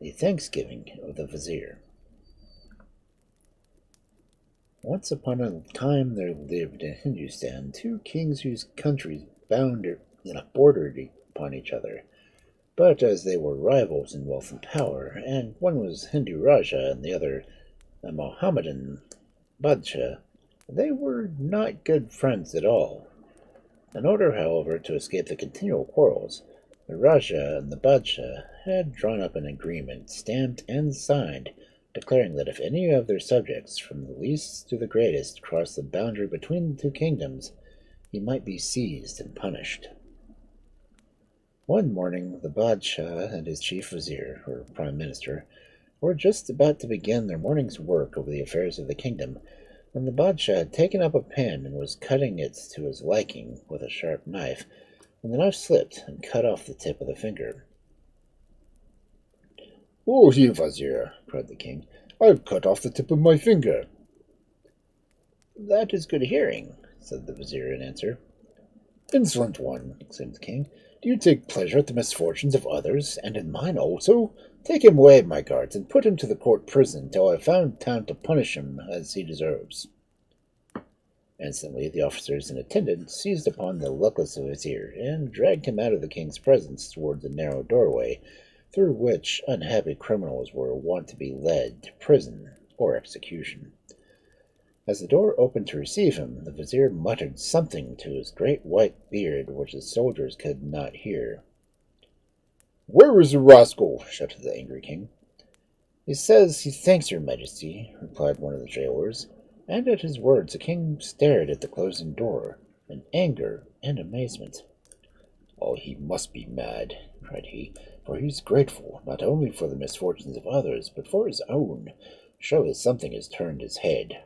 The Thanksgiving of the Vizier. Once upon a time there lived in Hindustan two kings whose countries bordered upon each other. But as they were rivals in wealth and power, and one was Hindu Raja and the other a Mohammedan Badshah, they were not good friends at all. In order, however, to escape the continual quarrels, the Raja and the Badshah had drawn up an agreement, stamped and signed, declaring that if any of their subjects, from the least to the greatest, crossed the boundary between the two kingdoms, he might be seized and punished. One morning, the Badshah and his chief vizier, or prime minister, were just about to begin their morning's work over the affairs of the kingdom, when the Badshah had taken up a pen and was cutting it to his liking with a sharp knife, when the knife slipped and cut off the tip of the finger. "Oh, here, Wazir!" cried the king. "I've cut off the tip of my finger." "That is good hearing," said the vizier in answer. "Insolent one!" exclaimed the king. "Do you take pleasure at the misfortunes of others, and in mine also? Take him away, my guards, and put him to the court prison till I have found time to punish him as he deserves." Instantly the officers in attendance seized upon the luckless vizier and dragged him out of the king's presence towards a narrow doorway, through which unhappy criminals were wont to be led to prison or execution. As the door opened to receive him, the vizier muttered something to his great white beard which the soldiers could not hear. "Where is the rascal?" shouted the angry king. "He says he thanks your majesty," replied one of the jailers, and at his words the king stared at the closing door in anger and amazement. "Oh, he must be mad," cried he, "for he is grateful not only for the misfortunes of others, but for his own. Surely something has turned his head."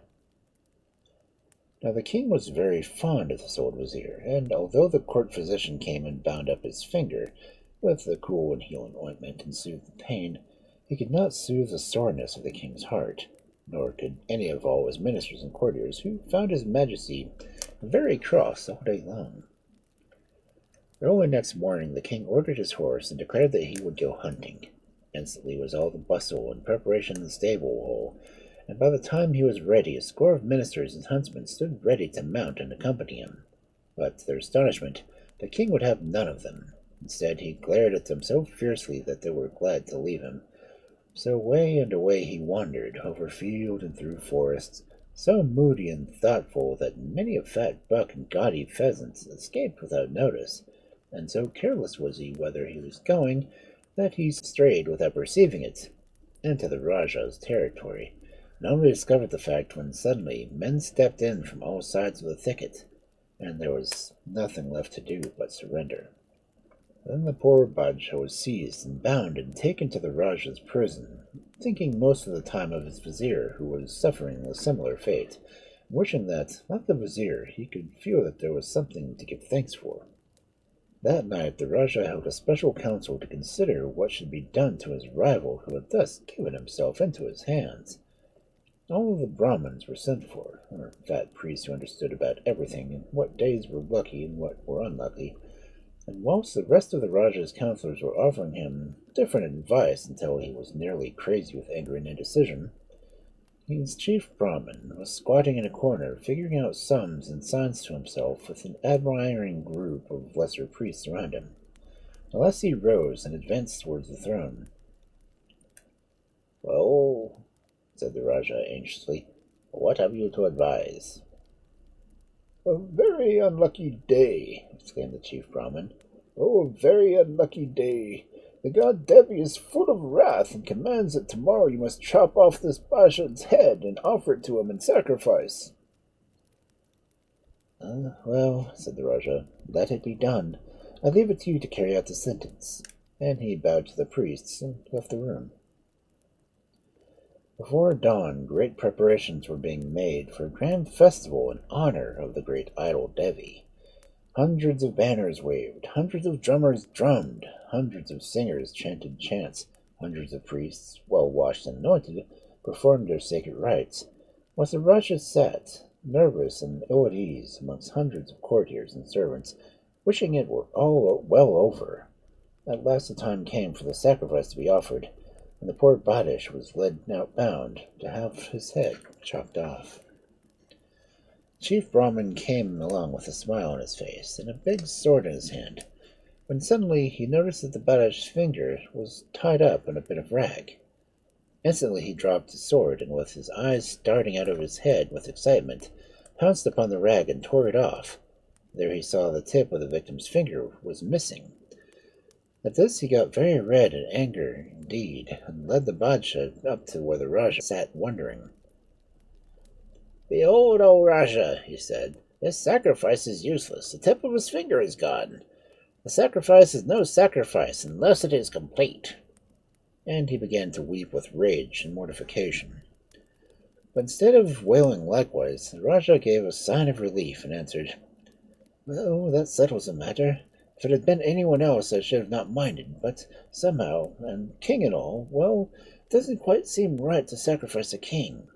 Now the king was very fond of this old vizier, and although the court physician came and bound up his finger with the cool and healing ointment and soothed the pain, he could not soothe the soreness of the king's heart, nor could any of all his ministers and courtiers, who found his majesty very cross all day long. Early next morning the king ordered his horse and declared that he would go hunting. Instantly was all the bustle and preparation in the stable hole, and by the time he was ready a score of ministers and huntsmen stood ready to mount and accompany him. But to their astonishment, the king would have none of them. Instead, he glared at them so fiercely that they were glad to leave him. So away and away he wandered, over field and through forests, so moody and thoughtful that many a fat buck and gaudy pheasant escaped without notice, and so careless was he whither he was going that he strayed without perceiving it into the Rajah's territory, and only discovered the fact when suddenly men stepped in from all sides of the thicket, and there was nothing left to do but surrender. Then the poor Badshah was seized and bound and taken to the Rajah's prison, thinking most of the time of his vizier, who was suffering a similar fate, and wishing that, like the vizier, he could feel that there was something to give thanks for. That night the Rajah held a special council to consider what should be done to his rival who had thus given himself into his hands. All of the Brahmins were sent for, or fat priests who understood about everything, and what days were lucky and what were unlucky, and whilst the rest of the Rajah's counselors were offering him different advice until he was nearly crazy with anger and indecision, his chief Brahmin was squatting in a corner, figuring out sums and signs to himself with an admiring group of lesser priests around him. At last he rose and advanced towards the throne. "Well," said the Rajah anxiously, "what have you to advise?" "A very unlucky day," exclaimed the chief Brahmin. "Oh, a very unlucky day. The god Devi is full of wrath and commands that tomorrow you must chop off this Badshah's head and offer it to him in sacrifice." Well," said the Rajah, "let it be done. I leave it to you to carry out the sentence." And he bowed to the priests and left the room. Before dawn, great preparations were being made for a grand festival in honor of the great idol Devi. Hundreds of banners waved, hundreds of drummers drummed, hundreds of singers chanted chants, hundreds of priests, well washed and anointed, performed their sacred rites, whilst the Rajah sat, nervous and ill at ease, amongst hundreds of courtiers and servants, wishing it were all well over. At last the time came for the sacrifice to be offered, and the poor Badshah was led outbound to have his head chopped off. Chief Brahmin came along with a smile on his face and a big sword in his hand, when suddenly he noticed that the Badshah's finger was tied up in a bit of rag. Instantly he dropped his sword, and with his eyes starting out of his head with excitement, pounced upon the rag and tore it off. There he saw the tip of the victim's finger was missing. At this he got very red in anger indeed, and led the Badshah up to where the Rajah sat wondering. "Behold, O Rajah," he said, "this sacrifice is useless. The tip of his finger is gone. The sacrifice is no sacrifice unless it is complete." And he began to weep with rage and mortification. But instead of wailing likewise, the Rajah gave a sign of relief and answered, "Well, that settles the matter. If it had been anyone else, I should have not minded, but somehow, and king and all, well, it doesn't quite seem right to sacrifice a king."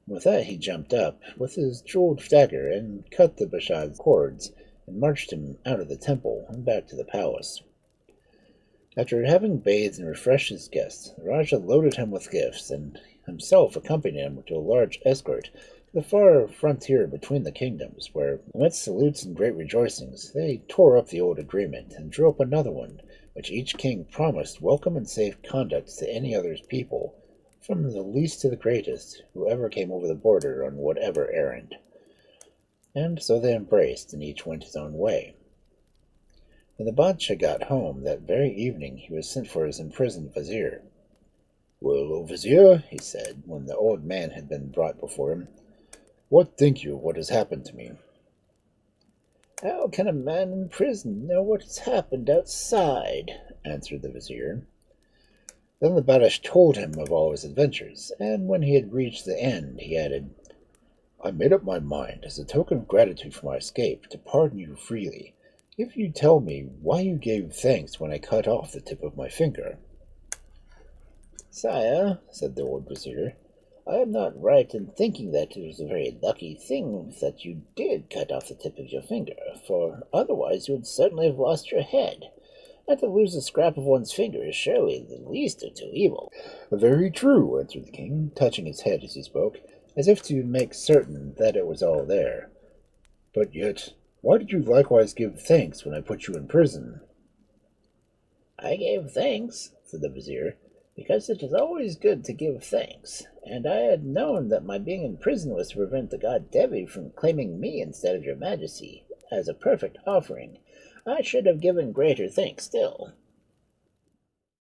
With that he jumped up, with his jeweled dagger, and cut the Badshah's cords, and marched him out of the temple and back to the palace. After having bathed and refreshed his guests, the Rajah loaded him with gifts, and himself accompanied him to a large escort to the far frontier between the kingdoms, where, amidst salutes and great rejoicings, they tore up the old agreement and drew up another one, which each king promised welcome and safe conduct to any other's people, from the least to the greatest, whoever came over the border on whatever errand. And so they embraced, and each went his own way. When the Badshah got home that very evening, he was sent for his imprisoned Wazir. "Well, O Wazir," he said, when the old man had been brought before him, "what think you of what has happened to me?" "How can a man in prison know what has happened outside?" answered the Wazir. Then the Badshah told him of all his adventures, and when he had reached the end, he added, "I made up my mind, as a token of gratitude for my escape, to pardon you freely, if you tell me why you gave thanks when I cut off the tip of my finger." "Sire," said the old Wazir, "I am not right in thinking that it was a very lucky thing that you did cut off the tip of your finger, for otherwise you would certainly have lost your head. And to lose a scrap of one's finger is surely the least of two evils." "Very true," answered the king, touching his head as he spoke, as if to make certain that it was all there. "But yet, why did you likewise give thanks when I put you in prison?" "I gave thanks," said the Vizier, "because it is always good to give thanks, and I had known that my being in prison was to prevent the god Devi from claiming me instead of your majesty as a perfect offering. I should have given greater thanks still."